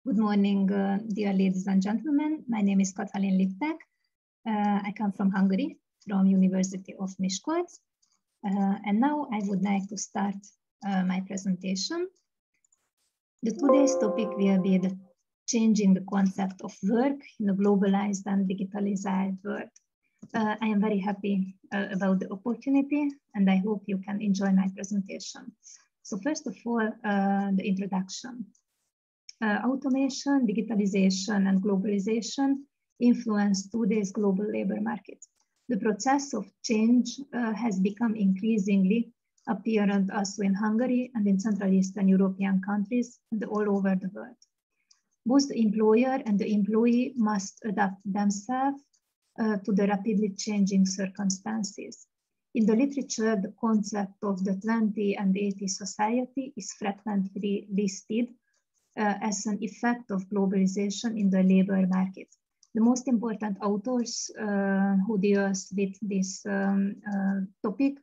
Good morning, dear ladies and gentlemen. My name is Katalin LIPTÁK. I come from Hungary, from University of Miskolc. And now I would like to start my presentation. Today's topic will be the changing the concept of work in a globalized and digitalized world. I am very happy about the opportunity, and I hope you can enjoy my presentation. So first of all, the introduction. Automation, digitalization, and globalization influence today's global labor market. The process of change has become increasingly apparent also in Hungary and in Central Eastern European countries and all over the world. Both the employer and the employee must adapt themselves to the rapidly changing circumstances. In the literature, the concept of the 20 and 80 society is frequently listed as an effect of globalization in the labor market. The most important authors who deals with this topic,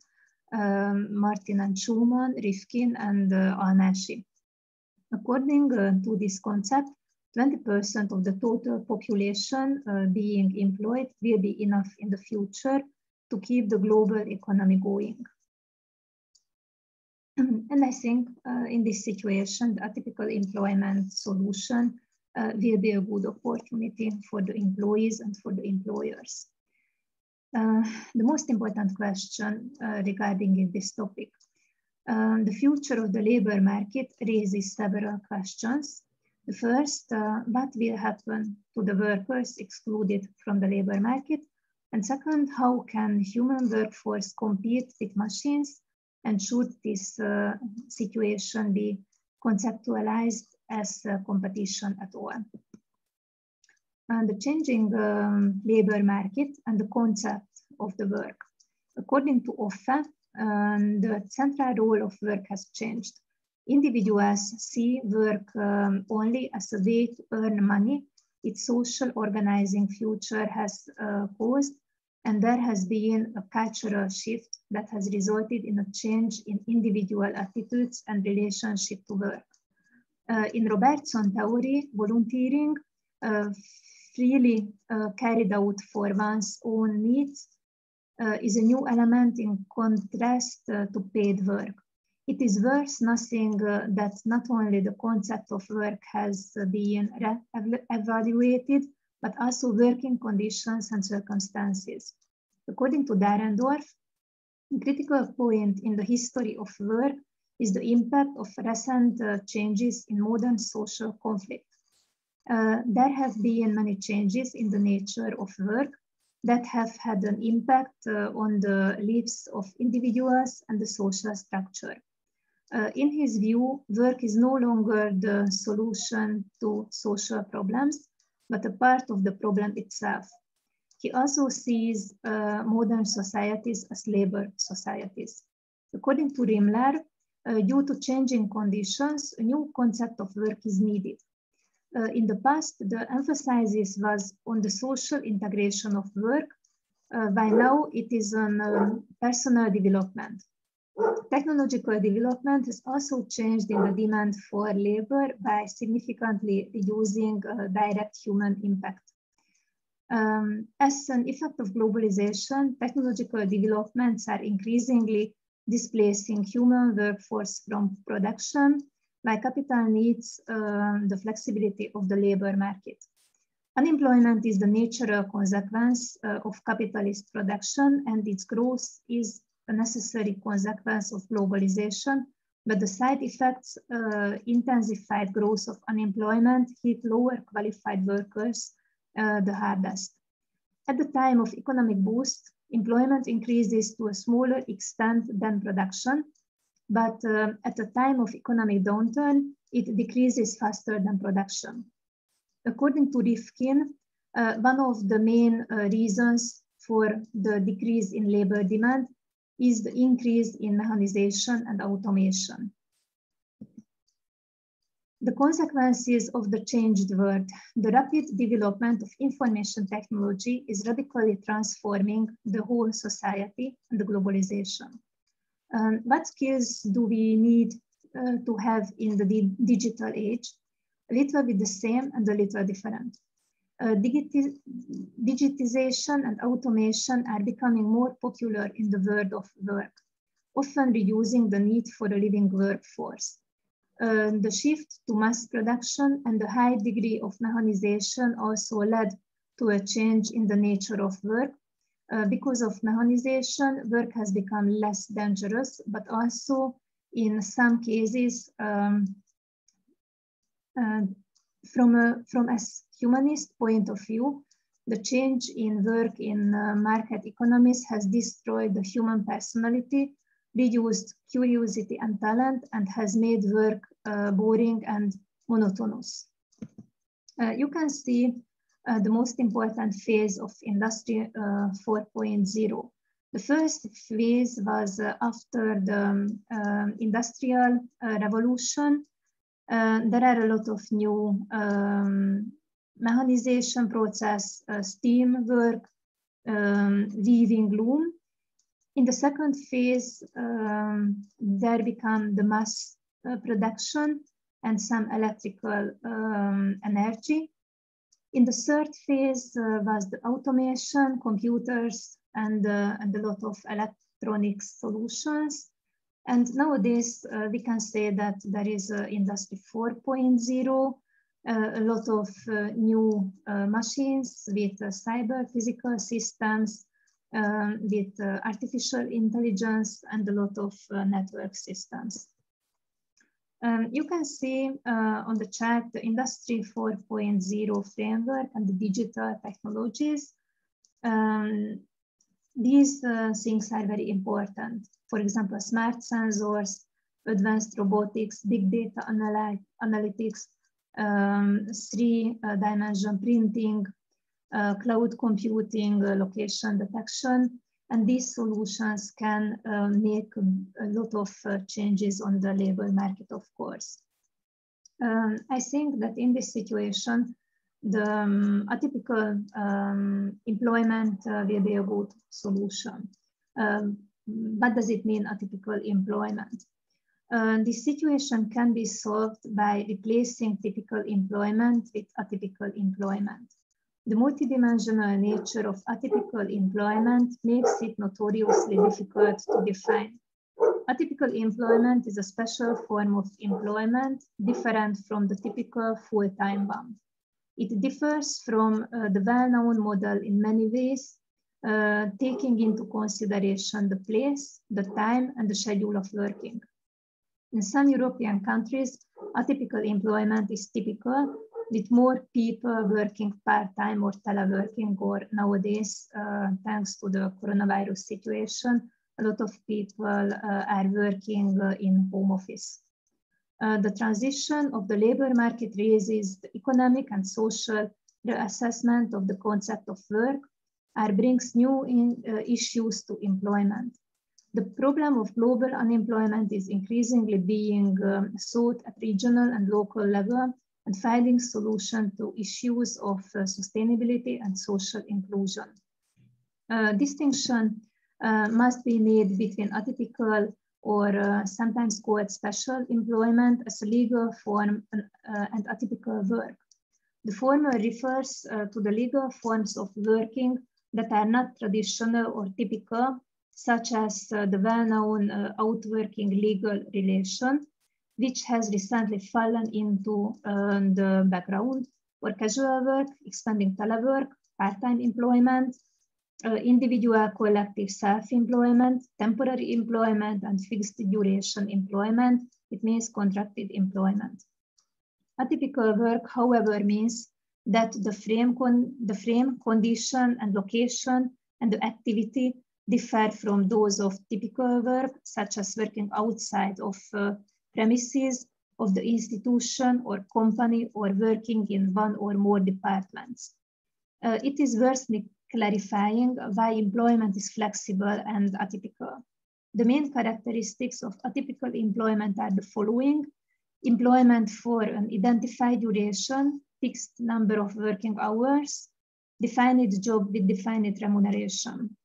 Martin and Schumann, Rifkin, and Almásy. According to this concept, 20% of the total population being employed will be enough in the future to keep the global economy going. And I think in this situation, the atypical employment solution will be a good opportunity for the employees and for the employers. The most important question regarding this topic. The future of the labor market raises several questions. The first, what will happen to the workers excluded from the labor market? And second, how can human workforce compete with machines? And should this situation be conceptualized as competition at all? And the changing labor market and the concept of the work. According to OFFE, the central role of work has changed. Individuals see work only as a way to earn money. Its social organizing future has caused, and there has been a cultural shift that has resulted in a change in individual attitudes and relationship to work. In Robertson theory, volunteering, freely carried out for one's own needs, is a new element in contrast to paid work. It is worth nothing that not only the concept of work has been evaluated, but also working conditions and circumstances. According to Dahrendorf, a critical point in the history of work is the impact of recent changes in modern social conflict. There have been many changes in the nature of work that have had an impact on the lives of individuals and the social structure. In his view, work is no longer the solution to social problems, but a part of the problem itself. He also sees modern societies as labor societies. According to Rimler, due to changing conditions, a new concept of work is needed. In the past, the emphasis was on the social integration of work, while now it is on personal development. Technological development has also changed in the demand for labor by significantly reducing direct human impact. As an effect of globalization, technological developments are increasingly displacing human workforce from production, while capital needs the flexibility of the labor market. Unemployment is the natural consequence of capitalist production, and its growth is a necessary consequence of globalization, but the side effects, intensified growth of unemployment, hit lower qualified workers the hardest. At the time of economic boost, employment increases to a smaller extent than production, but at the time of economic downturn, it decreases faster than production. According to Rifkin, one of the main reasons for the decrease in labor demand is the increase in mechanization and automation. The consequences of the changed world. The rapid development of information technology is radically transforming the whole society and the globalization. What skills do we need to have in the digital age? a little bit the same and a little different. Digitization and automation are becoming more popular in the world of work, often reducing the need for a living workforce. The shift to mass production and the high degree of mechanization also led to a change in the nature of work. Because of mechanization, work has become less dangerous, but also in some cases, from a humanist point of view, the change in work in market economies has destroyed the human personality, reduced curiosity and talent, and has made work boring and monotonous. You can see the most important phase of Industry 4.0. The first phase was after the Industrial Revolution. There are a lot of new mechanization process, steam work, weaving loom. In the second phase, there became the mass production and some electrical energy. In the third phase was the automation, computers, and a lot of electronic solutions. And nowadays, we can say that there is Industry 4.0, a lot of new machines with cyber physical systems, with artificial intelligence, and a lot of network systems. You can see on the chart the Industry 4.0 framework and the digital technologies. These things are very important. For example, smart sensors, advanced robotics, big data analytics, 3-dimension printing, cloud computing, location detection, and these solutions can make a lot of changes on the labor market, of course. I think that in this situation, the atypical employment will be a good solution. What does it mean, atypical employment? This situation can be solved by replacing typical employment with atypical employment. The multidimensional nature of atypical employment makes it notoriously difficult to define. Atypical employment is a special form of employment different from the typical full-time one. It differs from the well-known model in many ways, taking into consideration the place, the time, and the schedule of working. In some European countries, atypical employment is typical, with more people working part-time or teleworking, or nowadays, thanks to the coronavirus situation, a lot of people are working in home office. The transition of the labor market raises the economic and social reassessment of the concept of work, and brings new issues to employment. The problem of global unemployment is increasingly being sought at regional and local level, and finding solutions to issues of sustainability and social inclusion. Distinction must be made between atypical or sometimes called special employment as a legal form and atypical work. The former refers to the legal forms of working that are not traditional or typical, such as the well-known outworking legal relation, which has recently fallen into the background, or casual work, expanding telework, part-time employment, individual collective self-employment, temporary employment, and fixed duration employment. It means contracted employment. Atypical work, however, means that the frame, condition, and location and the activity differ from those of typical work, such as working outside of premises of the institution or company, or working in one or more departments. It is worth clarifying why employment is flexible and atypical. The main characteristics of atypical employment are the following: employment for an identified duration, fixed number of working hours, defined job with defined remuneration.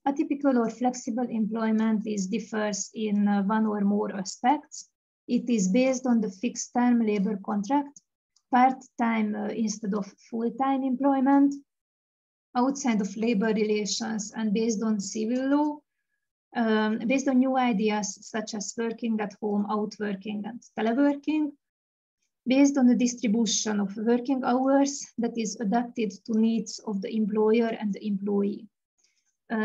Atypical or flexible employment differs in one or more aspects. It is based on the fixed term labor contract, part-time instead of full-time employment, outside of labor relations, and based on civil law, based on new ideas such as working at home, outworking, and teleworking, based on the distribution of working hours that is adapted to needs of the employer and the employee.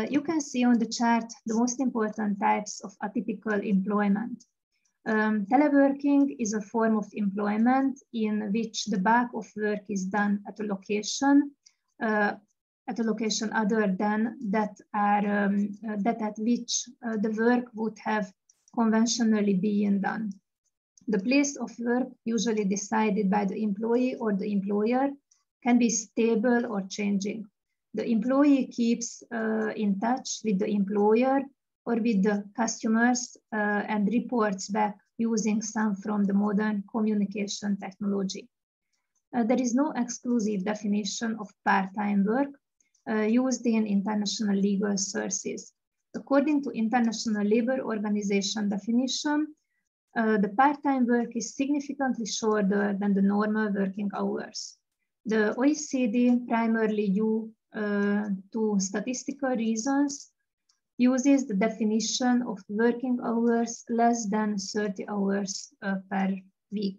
You can see on the chart the most important types of atypical employment. Teleworking is a form of employment in which the bulk of work is done at a location other than that at which the work would have conventionally been done. The place of work, usually decided by the employee or the employer, can be stable or changing. The employee keeps in touch with the employer or with the customers and reports back using some from the modern communication technology. There is no exclusive definition of part-time work used in international legal sources. According to International Labour Organization definition, the part-time work is significantly shorter than the normal working hours. The OECD, primarily due to statistical reasons, uses the definition of working hours less than 30 hours per week.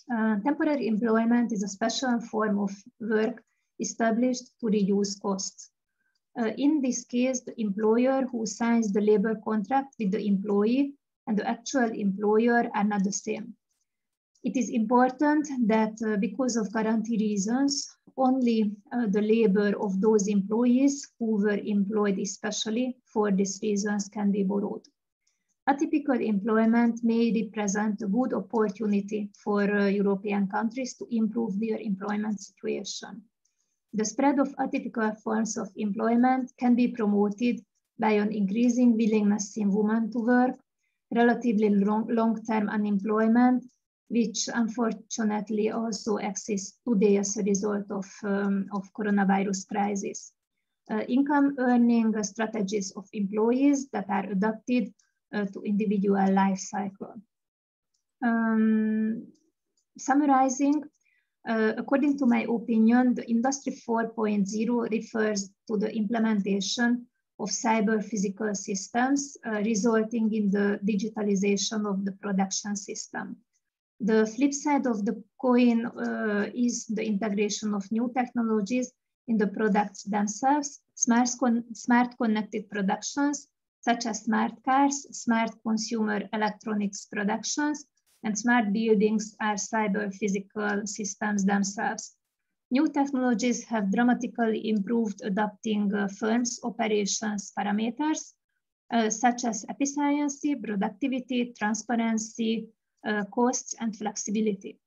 Temporary employment is a special form of work established to reduce costs. In this case, the employer who signs the labor contract with the employee and the actual employer are not the same. It is important that because of guarantee reasons, only the labor of those employees who were employed especially for these reasons can be borrowed. Atypical employment may represent a good opportunity for European countries to improve their employment situation. The spread of atypical forms of employment can be promoted by an increasing willingness in women to work, relatively long-term unemployment, which unfortunately also exists today as a result of coronavirus crisis. Income earning strategies of employees that are adapted to individual life cycle. Summarizing, according to my opinion, the Industry 4.0 refers to the implementation of cyber-physical systems resulting in the digitalization of the production system. The flip side of the coin is the integration of new technologies in the products themselves, smart connected productions, such as smart cars, smart consumer electronics productions, and smart buildings are cyber-physical systems themselves. New technologies have dramatically improved adapting firms' operations parameters, such as efficiency, productivity, transparency, costs, and flexibility.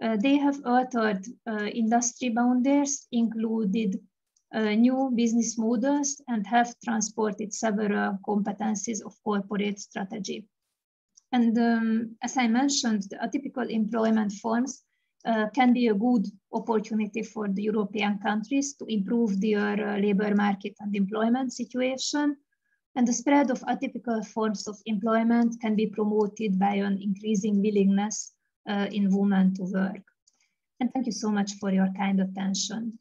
They have altered industry boundaries, included new business models, and have transported several competencies of corporate strategy. And as I mentioned, the atypical employment forms can be a good opportunity for the European countries to improve their labor market and employment situation. And the spread of atypical forms of employment can be promoted by an increasing willingness in women to work. And thank you so much for your kind attention.